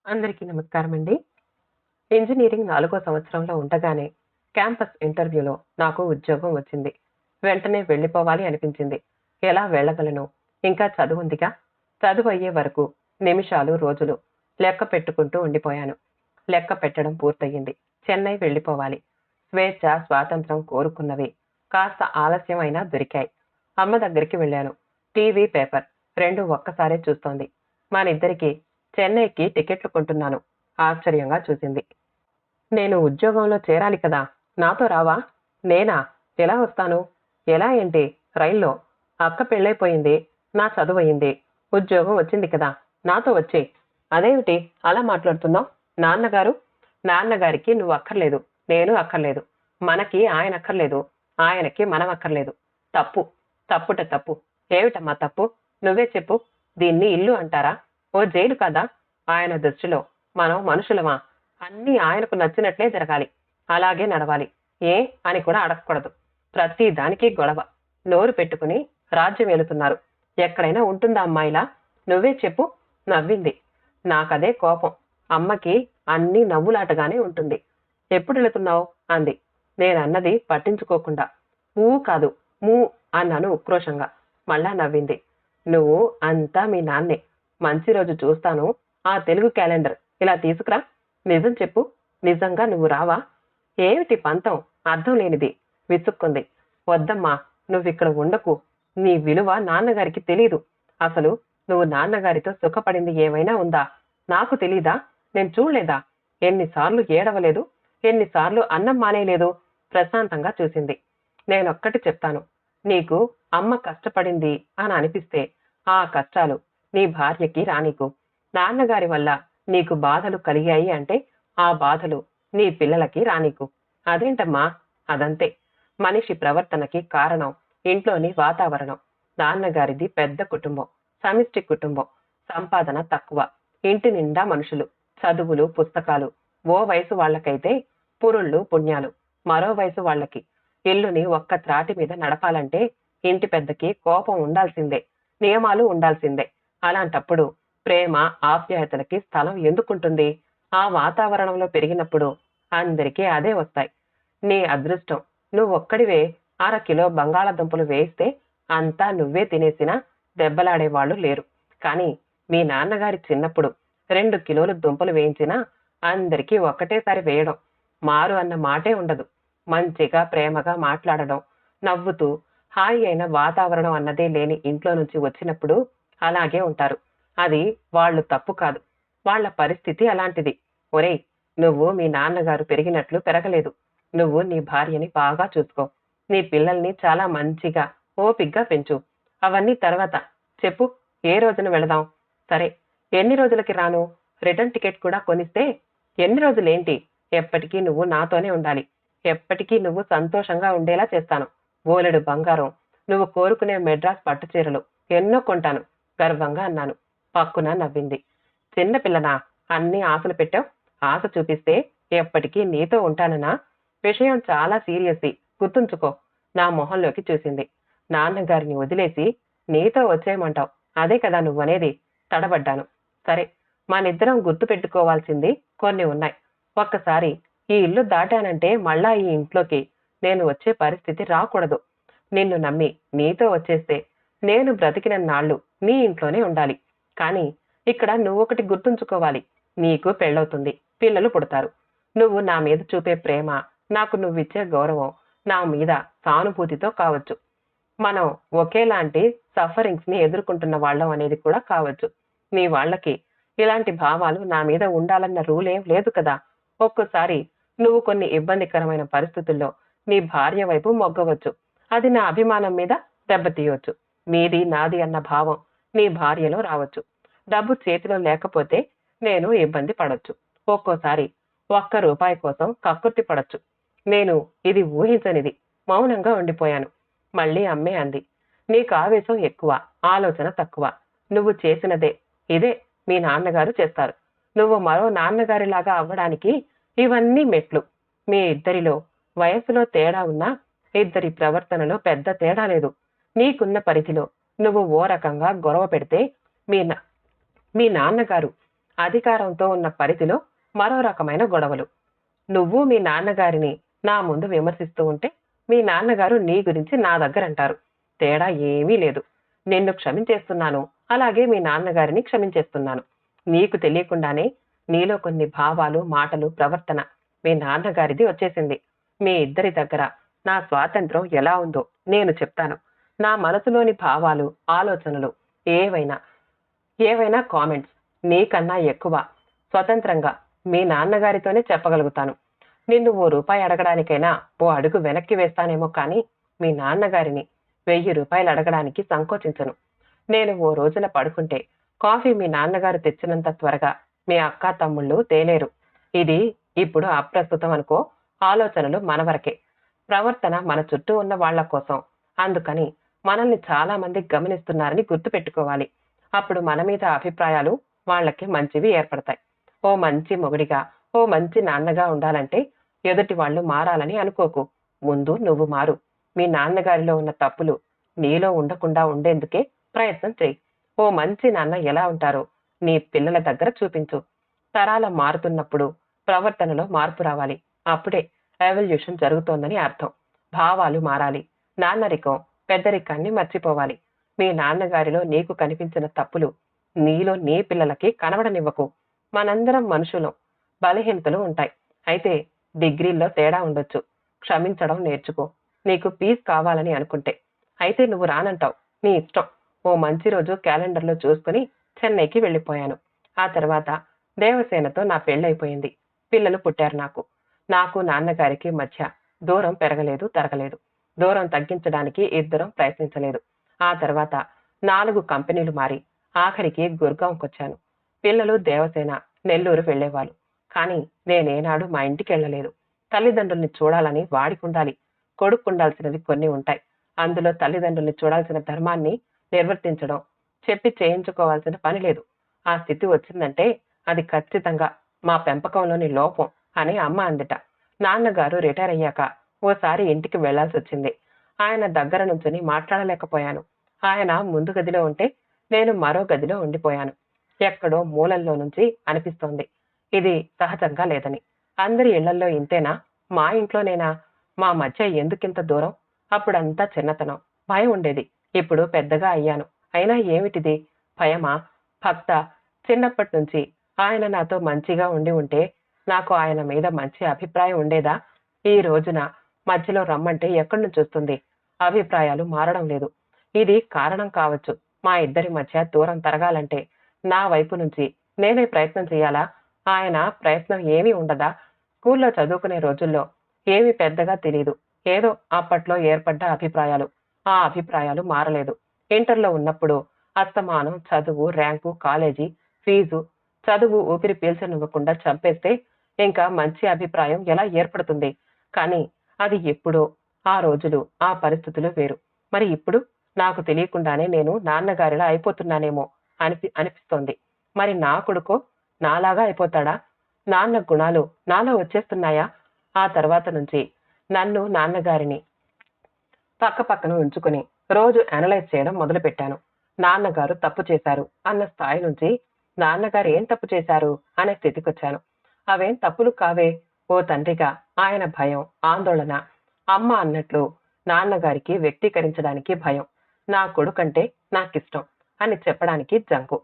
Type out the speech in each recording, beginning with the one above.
అందరికీ నమస్కారం అండి. ఇంజినీరింగ్ 4 సంవత్సరంలో ఉండగానే క్యాంపస్ ఇంటర్వ్యూలో నాకు ఉద్యోగం వచ్చింది. వెంటనే వెళ్ళిపోవాలి అనిపించింది. ఎలా వెళ్ళగలను? ఇంకా చదువుందిగా. చదువయ్యే వరకు నిమిషాలు, రోజులు లెక్క పెట్టుకుంటూ ఉండిపోయాను. లెక్క పెట్టడం పూర్తయింది. చెన్నై వెళ్ళిపోవాలి. స్వేచ్ఛ, స్వాతంత్రం కోరుకున్నవి కాస్త ఆలస్యం అయినా దొరికాయి. అమ్మ దగ్గరికి వెళ్ళాను. టీవీ, పేపర్ రెండూ ఒక్కసారే చూస్తోంది. మనిద్దరికీ చెన్నైకి టికెట్లు కొంటున్నాను. ఆశ్చర్యంగా చూసింది. నేను ఉద్యోగంలో చేరాలి కదా! నాతో రావా? నేనా? ఎలా వస్తాను? ఎలా ఏంటి? రైల్లో. అక్క పెళ్ళైపోయింది. నా చదువయింది. ఉద్యోగం వచ్చింది కదా! నాతో వచ్చెయ్. అదేమిటి అలా మాట్లాడుతున్నావ్? నాన్నగారు? నాన్నగారికి నువ్వక్కర్లేదు. నేను అక్కర్లేదు. మనకి ఆయనక్కర్లేదు. ఆయనకి మనం అక్కర్లేదు. తప్పు. తప్పుట తప్పు. ఏమిటమ్మా తప్పు? నువ్వే చెప్పు. దీన్ని ఇల్లు అంటారా? ఓ జైలు కాదా? ఆయన దృష్టిలో మనం మనుషులమా? అన్నీ ఆయనకు నచ్చినట్లే జరగాలి. అలాగే నడవాలి. ఏ అని కూడా అడగకూడదు. ప్రతి దానికి గొడవ. నోరు పెట్టుకుని రాజ్యం ఏలుతున్నారు. ఎక్కడైనా ఉంటుందా అమ్మాయిలా? నువ్వే చెప్పు. నవ్వింది. నాకదే కోపం. అమ్మకి అన్నీ నవ్వులాటగానే ఉంటుంది. ఎప్పుడెళుతున్నావ్? అంది. నేనన్నది పట్టించుకోకుండా. ఊ కాదు, మూ అన్నాను ఉక్రోషంగా. మళ్ళా నవ్వింది. నువ్వు అంతా మీ నాన్నే. మంచి రోజు చూస్తాను. ఆ తెలుగు క్యాలెండర్ ఇలా తీసుకురా. నిజం చెప్పు. నిజంగా నువ్వు రావా? ఏమిటి పంతం? అర్థం లేనిది. విసుక్కుంది. వద్దమ్మా. నువ్విక్కడ ఉండకు. నీ విలువ నాన్నగారికి తెలీదు. అసలు నువ్వు నాన్నగారితో సుఖపడింది ఏమైనా ఉందా? నాకు తెలీదా? నేను చూడలేదా? ఎన్నిసార్లు ఏడవలేదు? ఎన్నిసార్లు అన్నం మానేయలేదు? ప్రశాంతంగా చూసింది. నేనొక్కటి చెప్తాను. నీకు అమ్మ కష్టపడింది అని అనిపిస్తే ఆ కష్టాలు నీ భార్యకి రానీకు. నాన్నగారి వల్ల నీకు బాధలు కలిగాయి అంటే ఆ బాధలు నీ పిల్లలకి రానీకు. అదేంటమ్మా? అదంతే. మనిషి ప్రవర్తనకి కారణం ఇంట్లోని వాతావరణం. నాన్నగారిది పెద్ద కుటుంబం. సమిష్టి కుటుంబం. సంపాదన తక్కువ. ఇంటి నిండా మనుషులు. చదువులు, పుస్తకాలు. ఓ వయసు వాళ్ళకైతే పురుళ్ళు, పుణ్యాలు. మరో వయసు వాళ్ళకి ఇల్లుని ఒక్క త్రాటి మీద నడపాలంటే ఇంటి పెద్దకి కోపం ఉండాల్సిందే. నియమాలు ఉండాల్సిందే. అలాంటప్పుడు ప్రేమ, ఆప్యాయతలకి స్థలం ఎందుకుంటుంది? ఆ వాతావరణంలో పెరిగినప్పుడు అందరికీ అదే వస్తాయి. నీ అదృష్టం నువ్వొక్కడివే అరకిలో బంగాళాదుంపలు వేయిస్తే అంతా నువ్వే తినేసినా దెబ్బలాడేవాళ్ళు లేరు. కానీ మీ నాన్నగారి చిన్నప్పుడు 2 కిలోలు దుంపలు వేయించినా అందరికీ ఒక్కటేసారి వేయడం. మారు అన్న మాటే ఉండదు. మంచిగా, ప్రేమగా మాట్లాడడం, నవ్వుతూ హాయి అయిన వాతావరణం అన్నదే లేని ఇంట్లో నుంచి వచ్చినప్పుడు అలాగే ఉంటారు. అది వాళ్ళు తప్పు కాదు. వాళ్ళ పరిస్థితి అలాంటిది. ఒరేయ్! నువ్వు మీ నాన్నగారు పెరిగినట్లు పెరగలేదు. నువ్వు నీ భార్యని బాగా చూసుకో. నీ పిల్లల్ని చాలా మంచిగా, ఓపిగ్గా పెంచు. అవన్నీ తర్వాత. చెప్పు. ఏ రోజున వెళదాం? సరే. ఎన్ని రోజులకి రాను? రిటర్న్ టికెట్ కూడా కొనిస్తే ఎన్ని రోజులేంటి? ఎప్పటికీ నువ్వు నాతోనే ఉండాలి. ఎప్పటికీ నువ్వు సంతోషంగా ఉండేలా చేస్తాను. బోలెడు బంగారం, నువ్వు కోరుకునే మెడ్రాస్ పట్టు చీరలు ఎన్నో కొంటాను గర్వంగా అన్నాను. పక్కున నవ్వింది. చిన్న పిల్లనా? అన్నీ ఆశలు పెట్టావు? ఆశ చూపిస్తే ఎప్పటికీ నీతో ఉంటాననా? విషయం చాలా సీరియస్. గుర్తుంచుకో. నా మొహంలోకి చూసింది. నాన్నగారిని వదిలేసి నీతో వచ్చేయమంటావు. అదే కదా నువ్వనేది? తడబడ్డాను. సరే. మనిద్దరం గుర్తు పెట్టుకోవాల్సింది కొన్ని ఉన్నాయి. ఒక్కసారి ఈ ఇల్లు దాటానంటే మళ్ళా ఈ ఇంట్లోకి నేను వచ్చే పరిస్థితి రాకూడదు. నిన్ను నమ్మి నీతో వచ్చేస్తే నేను బ్రతికినన్నాళ్ళు నీ ఇంట్లోనే ఉండాలి. కానీ ఇక్కడ నువ్వొకటి గుర్తుంచుకోవాలి. నీకు పెళ్ళవుతుంది. పిల్లలు పుడతారు. నువ్వు నా మీద చూపే ప్రేమ, నాకు నువ్విచ్చే గౌరవం, నా మీద సానుభూతితో కావచ్చు. మనం ఒకేలాంటి సఫరింగ్స్‌ని ఎదుర్కొంటున్న వాళ్ళం అనేది కూడా కావచ్చు. మీ వాళ్ళకి ఇలాంటి భావాలు నా మీద ఉండాలన్న రూలేం లేదు కదా! ఒక్కోసారి నువ్వు కొన్ని ఇబ్బందికరమైన పరిస్థితుల్లో నీ భార్య వైపు మొగ్గవచ్చు. అది నా అభిమానం మీద దెబ్బతీయొచ్చు. నీది, నాది అన్న భావం నీ భార్యలో రావచ్చు. డబ్బు చేతిలో లేకపోతే నేను ఇబ్బంది పడొచ్చు. ఒక్కోసారి ఒక్క రూపాయి కోసం కక్కుర్తి పడొచ్చు. నేను ఇది ఊహించనిది. మౌనంగా ఉండిపోయాను. మళ్ళీ అమ్మే అంది. నీకు ఆవేశం ఎక్కువ. ఆలోచన తక్కువ. నువ్వు చేసినదే. ఇదే మీ నాన్నగారు చేస్తారు. నువ్వు మరో నాన్నగారిలాగా అవ్వడానికి ఇవన్నీ మెట్లు. మీ ఇద్దరిలో వయస్సులో తేడా ఉన్నా ఇద్దరి ప్రవర్తనలో పెద్ద తేడా లేదు. నీకున్న పరిధిలో నువ్వు ఓ రకంగా గొడవ పెడితే మీ నా మీ నాన్నగారు అధికారంతో ఉన్న పరిధిలో మరో రకమైన గొడవలు. నువ్వు మీ నాన్నగారిని నా ముందు విమర్శిస్తూ ఉంటే మీ నాన్నగారు నీ గురించి నా దగ్గర అంటారు. తేడా ఏమీ లేదు. నిన్ను క్షమించేస్తున్నాను. అలాగే మీ నాన్నగారిని క్షమించేస్తున్నాను. నీకు తెలియకుండానే నీలో కొన్ని భావాలు, మాటలు, ప్రవర్తన మీ నాన్నగారిది వచ్చేసింది. మీ ఇద్దరి దగ్గర నా స్వాతంత్రం ఎలా ఉందో నేను చెప్తాను. నా మనసులోని భావాలు, ఆలోచనలు ఏవైనా ఏవైనా కామెంట్స్ నీకన్నా ఎక్కువ స్వతంత్రంగా మీ నాన్నగారితోనే చెప్పగలుగుతాను. నిన్ను ఓ రూపాయి అడగడానికైనా ఓ అడుగు వెనక్కి వేస్తానేమో కానీ మీ నాన్నగారిని 1000 రూపాయలు అడగడానికి సంకోచించను. నేను ఓ రోజున పడుకుంటే కాఫీ మీ నాన్నగారు తెచ్చినంత త్వరగా మీ అక్క తమ్ముళ్ళు తేలేరు. ఇది ఇప్పుడు అప్రస్తుతం అనుకో. ఆలోచనలు మన వరకే. ప్రవర్తన మన చుట్టూ ఉన్న వాళ్ళ కోసం. అందుకని మనల్ని చాలా మంది గమనిస్తున్నారని గుర్తుపెట్టుకోవాలి. అప్పుడు మన మీద అభిప్రాయాలు వాళ్ళకి మంచివి ఏర్పడతాయి. ఓ మంచి మొగుడిగా, ఓ మంచి నాన్నగా ఉండాలంటే ఎదుటి వాళ్ళు మారాలని అనుకోకు. ముందు నువ్వు మారు. మీ నాన్నగారిలో ఉన్న తప్పులు నీలో ఉండకుండా ఉండేందుకే ప్రయత్నం చెయ్యి. ఓ మంచి నాన్న ఎలా ఉంటారో నీ పిల్లల దగ్గర చూపించు. తరాల మారుతున్నప్పుడు ప్రవర్తనలో మార్పు రావాలి. అప్పుడే ఎవల్యూషన్ జరుగుతోందని అర్థం. భావాలు మారాలి. నాన్నరికం, పెద్దరికాన్ని మర్చిపోవాలి. మీ నాన్నగారిలో నీకు కనిపించిన తప్పులు నీలో నీ పిల్లలకి కనబడనివ్వకు. మనందరం మనుషులం. బలహీనతలు ఉంటాయి. అయితే డిగ్రీల్లో తేడా ఉండొచ్చు. క్షమించడం నేర్చుకో. నీకు పీస్ కావాలని అనుకుంటే. అయితే నువ్వు రానంటావు. నీ ఇష్టం. ఓ మంచి రోజు క్యాలెండర్లో చూసుకుని చెన్నైకి వెళ్ళిపోయాను. ఆ తర్వాత దేవసేనతో నా పెళ్ళైపోయింది. పిల్లలు పుట్టారు నాకు. నాకు నాన్నగారికి మధ్య దూరం పెరగలేదు, తరగలేదు. దూరం తగ్గించడానికి ఇద్దరం ప్రయత్నించలేదు. ఆ తర్వాత 4 కంపెనీలు మారి ఆఖరికి గుర్గాంకొచ్చాను. పిల్లలు దేవసేన నెల్లూరు వెళ్ళేవాళ్ళు. కానీ నేనేనాడు మా ఇంటికెళ్ళలేదు. తల్లిదండ్రుల్ని చూడాలని వాడికుండాలి. కొడుక్కుండాల్సినవి కొన్ని ఉంటాయి. అందులో తల్లిదండ్రుల్ని చూడాల్సిన ధర్మాన్ని నిర్వర్తించడం, చెప్పి చేయించుకోవాల్సిన పని లేదు. ఆ స్థితి వచ్చిందంటే అది ఖచ్చితంగా మా పెంపకంలోని లోపం అని అమ్మ అందిట. నాన్నగారు రిటైర్ అయ్యాక ఓసారి ఇంటికి వెళ్లాల్సొచ్చింది. ఆయన దగ్గర నుంచుని మాట్లాడలేకపోయాను. ఆయన ముందు గదిలో ఉంటే నేను మరో గదిలో ఉండిపోయాను. ఎక్కడో మూలల్లో నుంచి అనిపిస్తోంది ఇది సహజంగా లేదని. అందరి ఇళ్లల్లో ఇంతేనా? మా ఇంట్లోనేనా? మా మధ్య ఎందుకింత దూరం? అప్పుడంతా చిన్నతనం, భయం ఉండేది. ఇప్పుడు పెద్దగా అయ్యాను. అయినా ఏమిటిది? భయమా? భక్త? చిన్నప్పటి నుంచి ఆయన నాతో మంచిగా ఉండి ఉంటే నాకు ఆయన మీద మంచి అభిప్రాయం ఉండేదా? ఈ రోజున మధ్యలో రమ్మంటే ఎక్కడి నుంచి వస్తుంది? అభిప్రాయాలు మారడం లేదు. ఇది కారణం కావచ్చు. మా ఇద్దరి మధ్య దూరం తరగాలంటే నా వైపు నుంచి నేనే ప్రయత్నం చేయాలా? ఆయన ప్రయత్నం ఏమీ ఉండదా? స్కూల్లో చదువుకునే రోజుల్లో ఏమీ పెద్దగా తెలీదు. ఏదో అప్పట్లో ఏర్పడ్డ అభిప్రాయాలు. ఆ అభిప్రాయాలు మారలేదు. ఇంటర్లో ఉన్నప్పుడు అస్తమానం చదువు, ర్యాంకు, కాలేజీ, ఫీజు, చదువు ఊపిరి పీల్చనివ్వకుండా చంపేస్తే ఇంకా మంచి అభిప్రాయం ఎలా ఏర్పడుతుంది? కానీ అది ఎప్పుడో. ఆ రోజులు, ఆ పరిస్థితులు వేరు. మరి ఇప్పుడు నాకు తెలియకుండానే నేను నాన్నగారిలా అయిపోతున్నానేమో అనిపిస్తోంది. మరి నా కొడుకో నాలాగా అయిపోతాడా? నాన్న గుణాలు నాలో వచ్చేస్తున్నాయా? ఆ తర్వాత నుంచి నన్ను, నాన్నగారిని పక్కపక్కన ఉంచుకుని రోజు అనలైజ్ చేయడం మొదలుపెట్టాను. నాన్నగారు తప్పు చేశారు అన్న స్థాయి నుంచి నాన్నగారు ఏం తప్పు చేశారు అనే స్థితికొచ్చాను. అవేం తప్పులు కావే. ఓ తండ్రిగా ఆయన భయం, ఆందోళన, అమ్మ అన్నట్లు నాన్నగారికి వ్యక్తీకరించడానికి భయం. నా కొడుకంటే నాకిష్టం అని చెప్పడానికి జంకు.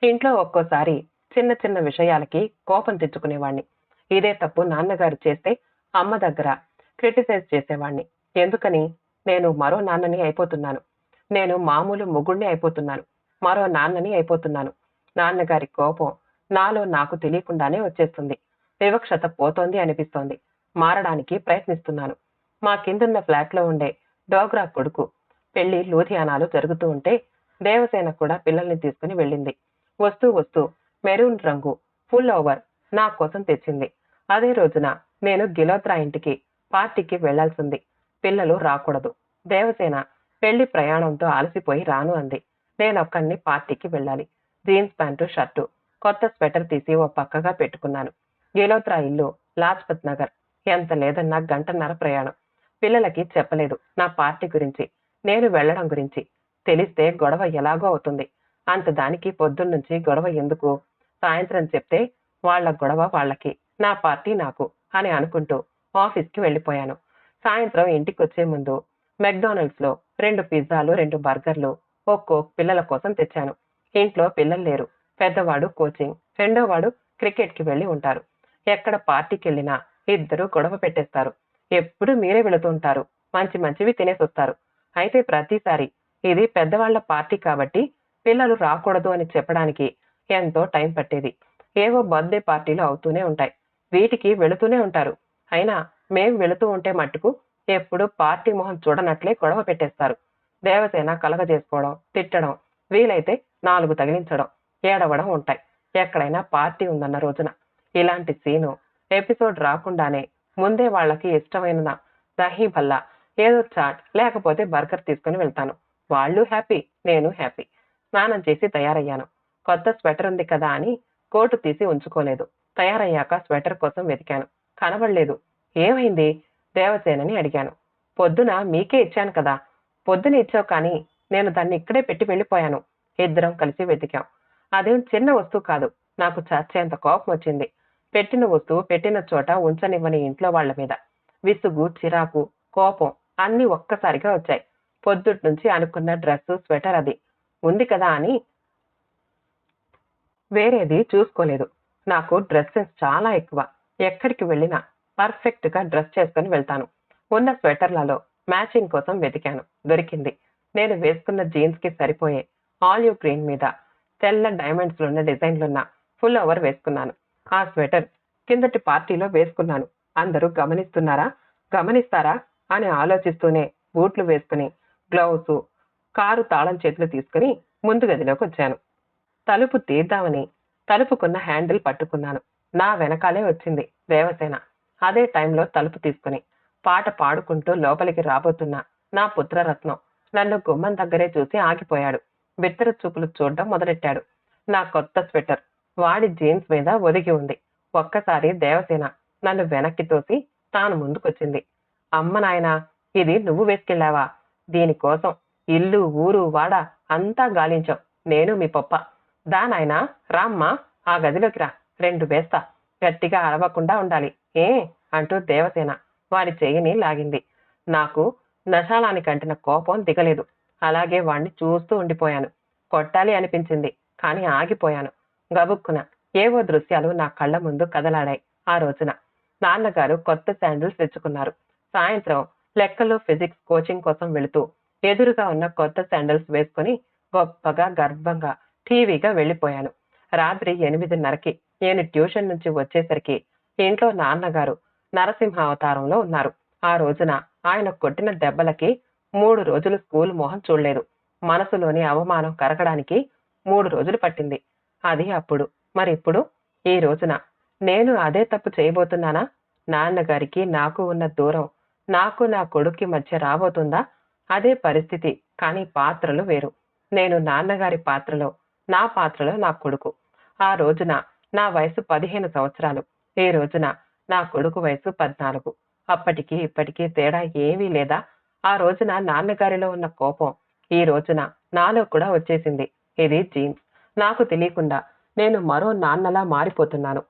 ఇంట్లో ఒక్కోసారి చిన్న చిన్న విషయాలకి కోపం తెచ్చుకునేవాణ్ణి. ఇదే తప్పు నాన్నగారు చేస్తే అమ్మ దగ్గర క్రిటిసైజ్ చేసేవాణ్ణి. ఎందుకని? నేను మరో నాన్నని అయిపోతున్నాను. నేను మామూలు మొగుణ్ణి అయిపోతున్నాను. మరో నాన్నని అయిపోతున్నాను. నాన్నగారి కోపం నాలో నాకు తెలియకుండానే వచ్చేస్తుంది. వివక్షత పోతోంది అనిపిస్తోంది. మారడానికి ప్రయత్నిస్తున్నాను. మా కిందున్న ఫ్లాట్లో ఉండే డోగ్రా కొడుకు పెళ్లి లూధియానాలో జరుగుతూ ఉంటే దేవసేన కూడా పిల్లల్ని తీసుకుని వెళ్ళింది. వస్తూ వస్తూ మెరూన్ రంగు ఫుల్ ఓవర్ నా కోసం తెచ్చింది. అదే రోజున నేను గిలోత్రా ఇంటికి పార్టీకి వెళ్లాల్సింది. పిల్లలు రాకూడదు. దేవసేన పెళ్లి ప్రయాణంతో అలసిపోయి రాను అంది. నేనొక్కడిని పార్టీకి వెళ్ళాలి. జీన్స్ ప్యాంటు, షర్టు, కొత్త స్వెటర్ తీసి ఓ పక్కగా పెట్టుకున్నాను. గిలోత్రా ఇల్లు లాజ్పత్ నగర్. ఎంత లేదన్నా 1.5 గంటల ప్రయాణం. పిల్లలకి చెప్పలేదు నా పార్టీ గురించి, నేను వెళ్లడం గురించి. తెలిస్తే గొడవ ఎలాగో అవుతుంది. అంత దానికి పొద్దున్నుంచి గొడవ ఎందుకు? సాయంత్రం చెప్తే వాళ్ళ గొడవ వాళ్ళకి, నా పార్టీ నాకు అని అనుకుంటూ ఆఫీస్కి వెళ్ళిపోయాను. సాయంత్రం ఇంటికొచ్చే ముందు మెక్‌డానల్డ్స్‌లో 2 పిజ్జాలు, 2 బర్గర్‌లు, ఓ కోక్ పిల్లల కోసం తెచ్చాను. ఇంట్లో పిల్లలు లేరు. పెద్దవాడు కోచింగ్, రెండోవాడు క్రికెట్‌కి వెళ్లి ఉంటారు. ఎక్కడ పార్టీకెళ్ళినా ఇద్దరు గొడవ పెట్టేస్తారు. ఎప్పుడు మీరే వెళుతుంటారు. మంచి మంచివి తినేసొస్తారు. అయితే ప్రతిసారి ఇది పెద్దవాళ్ల పార్టీ కాబట్టి పిల్లలు రాకూడదు అని చెప్పడానికి ఎంతో టైం పట్టేది. ఏవో బర్త్‌డే పార్టీలు అవుతూనే ఉంటాయి. వీటికి వెళుతూనే ఉంటారు. అయినా మేం వెళుతూ ఉంటే మట్టుకు ఎప్పుడూ పార్టీ మొహం చూడనట్లే గొడవ పెట్టేస్తారు. దేవసేన కలగజేసుకోవడం, తిట్టడం, వీలైతే 4 తగిలించడం, ఏడవడం ఉంటాయి. ఎక్కడైనా పార్టీ ఉందన్న రోజున. ఇలాంటి సీను, ఎపిసోడ్ రాకుండానే ముందే వాళ్ళకి ఇష్టమైన దహీ భల్లా, ఏదో చాట్ లేకపోతే బర్గర్ తీసుకుని వెళ్తాను. వాళ్ళు హ్యాపీ, నేను హ్యాపీ. స్నానం చేసి తయారయ్యాను. కొత్త స్వెటర్ ఉంది కదా అని కోటు తీసి ఉంచుకోలేదు. తయారయ్యాక స్వెటర్ కోసం వెతికాను. కనబడలేదు. ఏమైంది? దేవసేనని అడిగాను. పొద్దున మీకే ఇచ్చాను కదా! పొద్దున ఇచ్చావు కానీ నేను దాన్ని ఇక్కడే పెట్టి వెళ్ళిపోయాను. ఇద్దరం కలిసి వెతికాం. అదేం చిన్న వస్తువు కాదు. నాకు చచ్చేంత కోపం వచ్చింది. పెట్టిన వస్తువు పెట్టిన చోట ఉంచనివ్వని ఇంట్లో వాళ్ళ మీద. విసుగు, చిరాకు, కోపం అన్నీ ఒక్కసారిగా వచ్చాయి. పొద్దుట్నుంచి అనుకున్న డ్రెస్సు, స్వెటర్ అది ఉంది కదా అని వేరేది చూసుకోలేదు. నాకు డ్రెస్ సెన్స్ చాలా ఎక్కువ. ఎక్కడికి వెళ్ళినా పర్ఫెక్ట్‌గా డ్రెస్ చేసుకొని వెళ్తాను. ఉన్న స్వెటర్లలో మ్యాచింగ్ కోసం వెతికాను. దొరికింది. నేను వేసుకున్న జీన్స్‌కి సరిపోయే ఆలివ్ గ్రీన్ మీద తెల్ల డైమండ్స్‌లున్న డిజైన్‌లున్న ఫుల్ ఓవర్ వేసుకున్నాను. ఆ స్వెటర్ కిందటి పార్టీలో వేసుకున్నాను. అందరూ గమనిస్తున్నారా? గమనిస్తారా? అని ఆలోచిస్తూనే బూట్లు వేసుకుని, గ్లౌసు, కారు తాళం చేతులు తీసుకుని ముందు గదిలోకొచ్చాను. తలుపు తీద్దామని తలుపుకున్న హ్యాండిల్ పట్టుకున్నాను. నా వెనకాలే వచ్చింది దేవసేన. అదే టైంలో తలుపు తీసుకుని పాట పాడుకుంటూ లోపలికి రాబోతున్న నా పుత్రరత్నం నన్ను గుమ్మం దగ్గరే చూసి ఆగిపోయాడు. బిత్తర చూపులు చూడడం మొదలెట్టాడు. నా కొత్త స్వెటర్ వాడి జీన్స్ మీద ఒదిగి ఉంది. ఒక్కసారి దేవసేన నన్ను వెనక్కి తోసి తాను ముందుకొచ్చింది. అమ్మ నాయనా, ఇది నువ్వు వేసుకెళ్ళావా? దీనికోసం ఇల్లు, ఊరు, వాడ అంతా గాలించాం. నేను మీ పప్ప. దా నాయనా, రామ్మా, ఆ గదిలోకి రా. 2 వేస్తా. గట్టిగా అరవకుండా ఉండాలి. ఏ అంటూ దేవసేన వాడి చెయ్యిని లాగింది. నాకు నషాలానికి అంటిన కోపం దిగలేదు. అలాగే వాణ్ణి చూస్తూ ఉండిపోయాను. కొట్టాలి అనిపించింది. కానీ ఆగిపోయాను. గబుక్కున ఏవో దృశ్యాలు నా కళ్ళ ముందు కదలాడాయి. ఆ రోజున నాన్నగారు కొత్త శాండిల్స్ తెచ్చుకున్నారు. సాయంత్రం లెక్కలు, ఫిజిక్స్ కోచింగ్ కోసం వెళుతూ ఎదురుగా ఉన్న కొత్త శాండిల్స్ వేసుకుని గొప్పగా, గర్వంగా టీవీగా వెళ్ళిపోయాను. రాత్రి 8:30కి నేను ట్యూషన్ నుంచి వచ్చేసరికి ఇంట్లో నాన్నగారు నరసింహ అవతారంలో ఉన్నారు. ఆ రోజున ఆయన కొట్టిన దెబ్బలకి 3 రోజులు స్కూల్ మొహం చూడలేదు. మనసులోని అవమానం కరగడానికి 3 రోజులు పట్టింది. అది అప్పుడు. మరిప్పుడు? ఈ రోజున నేను అదే తప్పు చేయబోతున్నానా? నాన్నగారికి నాకు ఉన్న దూరం నాకు నా కొడుక్కి మధ్య రాబోతుందా? అదే పరిస్థితి. కానీ పాత్రలు వేరు. నేను నాన్నగారి పాత్రలో, నా పాత్రలో నా కొడుకు. ఆ రోజున నా వయసు 15 సంవత్సరాలు. ఈ రోజున నా కొడుకు వయసు 14. అప్పటికి ఇప్పటికీ తేడా ఏమీ లేదా? ఆ రోజున నాన్నగారిలో ఉన్న కోపం ఈ రోజున నాలో కూడా వచ్చేసింది. ఇది జీన్స్. నాకు తెలియకుండా నేను మరో నాన్నలా మారిపోతున్నాను.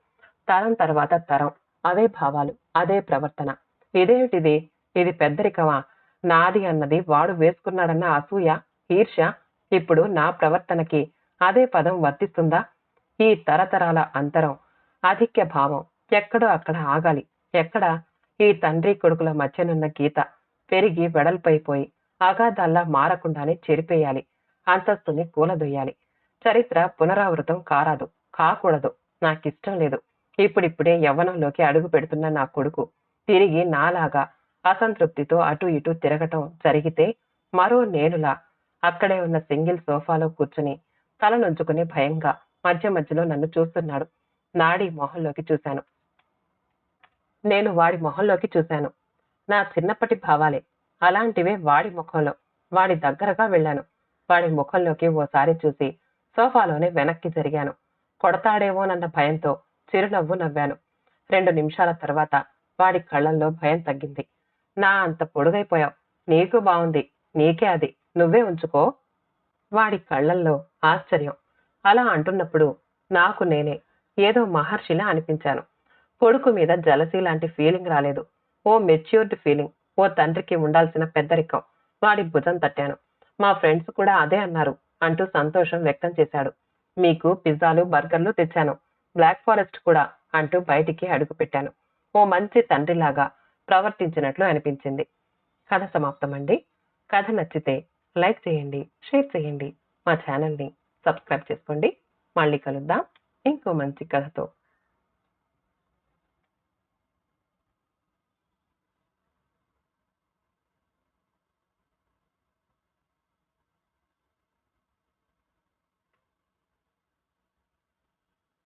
తరం తర్వాత తరం అవే భావాలు, అదే ప్రవర్తన. ఇదేమిటిది? ఇది పెద్దరికమా? నాది అన్నది వాడు వేసుకున్నాడన్న అసూయ, ఈర్ష్య ఇప్పుడు నా ప్రవర్తనకి అదే పదం వర్తిస్తుందా? ఈ తరతరాల అంతరం, ఆధిక్య భావం ఎక్కడో అక్కడ ఆగాలి. ఎక్కడ? ఈ తండ్రి కొడుకుల మధ్యనున్న గీత పెరిగి వెడల్పైపోయి అగాధాల్లా మారకుండానే చెరిపేయాలి. అంతస్తుని కూలదొయ్యాలి. చరిత్ర పునరావృతం కారాదు, కాకూడదు. నాకిష్టం లేదు. ఇప్పుడిప్పుడే యవ్వనంలోకి అడుగు పెడుతున్న నా కొడుకు తిరిగి నాలాగా అసంతృప్తితో అటూ ఇటూ తిరగటం జరిగితే మరో నేనులా అక్కడే ఉన్న సింగిల్ సోఫాలో కూర్చుని తలనుంచుకుని భయంగా మధ్య మధ్యలో నన్ను చూస్తున్నాడు. నాడి మొహంలోకి చూశాను. నేను వాడి మొహంలోకి చూశాను. నా చిన్నప్పటి భావాలే అలాంటివే వాడి ముఖంలో. వాడి దగ్గరగా వెళ్ళాను. వాడి ముఖంలోకి ఓసారి చూసి సోఫాలోనే వెనక్కి జరిగాను. కొడతాడేమోనన్న భయంతో చిరునవ్వు నవ్వాను. 2 నిమిషాల తర్వాత వాడి కళ్ళల్లో భయం తగ్గింది. నా అంత పొడుగైపోయావు. నీకు బావుంది. నీకే అది. నువ్వే ఉంచుకో. వాడి కళ్ళల్లో ఆశ్చర్యం. అలా అంటున్నప్పుడు నాకు నేనే ఏదో మహర్షిలా అనిపించాను. కొడుకు మీద జలసీ లాంటి ఫీలింగ్ రాలేదు. ఓ మెచ్యూర్డ్ ఫీలింగ్. ఓ తండ్రికి ఉండాల్సిన పెద్దరికం. వాడి భుజం తట్టాను. మా ఫ్రెండ్స్ కూడా అదే అన్నారు అంటూ సంతోషం వ్యక్తం చేశాడు. మీకు పిజ్జాలు బర్గర్లు తెచ్చాను, బ్లాక్ ఫారెస్ట్ కూడా అంటూ బయటికి అడుగుపెట్టాను. ఓ మంచి తండ్రిలాగా ప్రవర్తించినట్లు అనిపించింది. కథ సమాప్తమండి. కథ నచ్చితే లైక్ చేయండి, షేర్ చేయండి, మా ఛానల్ని సబ్స్క్రైబ్ చేసుకోండి. మళ్ళీ కలుద్దాం ఇంకో మంచి కథతో.